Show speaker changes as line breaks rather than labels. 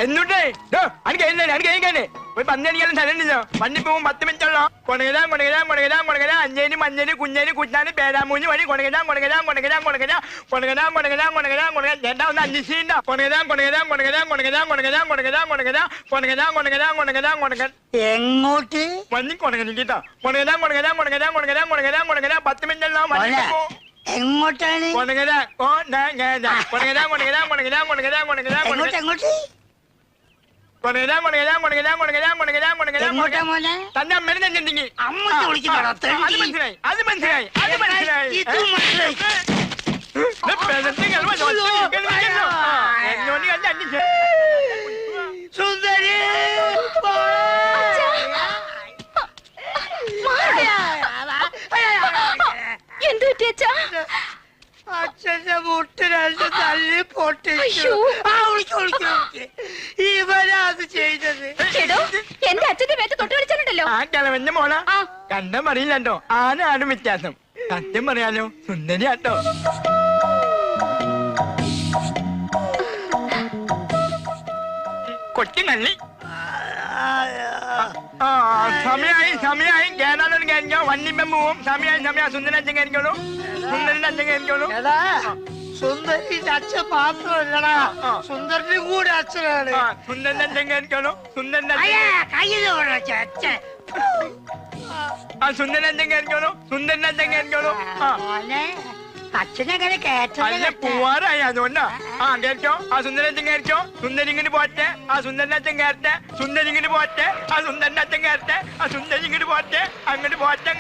എന്നിട്ടേ എനിക്ക് കഴിക്കാനേ ഒരു 10 മണിക്കാലും സ്ഥലമുണ്ടല്ലോ. വണ്ടി പോകും 10 മിനിറ്റുള്ളോ. കൊണകരാ അഞ്ചേന് മഞ്ഞേന് കുഞ്ഞേന് കുഞ്ഞാന് പേരാമൂഞ്ഞ് വഴി കൊണകരാ ചേട്ടാ ഒന്ന് അന്വേഷിക്കണ്ടോ.
എങ്ങോട്ട്
വന്നി കൊണകനിട്ടോ. കൊണകരാ 10 മിനിറ്റുള്ളോ.
എങ്ങോട്ടാണ്
തന്റെ അമ്മേനെ തന്നെ അത് മനസ്സിലായി
സുന്ദരി
എന്ത് പറ്റിയച്ചാ?
അച്ഛന്റെ മുട്ട് 2 തല്ലി പൊട്ടിച്ചു. ഇവനാ അത് ചെയ്തത്.
എന്റെ അച്ഛന്റെ പേറ്റ് തൊട്ട് കളിച്ചാലുണ്ടല്ലോ.
ആ കിളവന്റെ മോള കണ്ടം പറയില്ലട്ടോ. ആരും വ്യത്യാസം. സത്യം പറയാലോ സുന്ദരിയാട്ടോ. കൊച്ചു നല്ലി. സമയായി കേരളം കയറിക്കോ. വന്നിപ്പം പോവും. സമയം സുന്ദരൻ അച്ഛൻ കയറിക്കോളൂ. സുന്ദരന്റെ അച്ഛൻ കയറിക്കോളൂ.
സുന്ദരിന്റെ അച്ഛൻ മാത്രമല്ലടാ, സുന്ദരനും കൂടെ അച്ഛനാണ്.
സുന്ദരന്റെ അച്ഛൻ കയറിക്കോളൂ. സുന്ദരന്റെ അച്ഛൻ കയറിക്കോളൂ.
അച്ഛനെങ്ങനെ
അല്ല പോവാറായി അതുകൊണ്ടാ. കേട്ടോ ആ സുന്ദരൻ കയറിക്കോ. സുന്ദരിങ്ങിന് പോട്ടെ. ആ സുന്ദരനച്ഛൻ കയറട്ടെ. സുന്ദരിങ്ങിന് പോട്ടെ. ആ സുന്ദരനച്ഛൻ കയറട്ടെ. ആ സുന്ദരിങ്ങിന് പോട്ടെ. അങ്ങോട്ട് പോട്ടെ.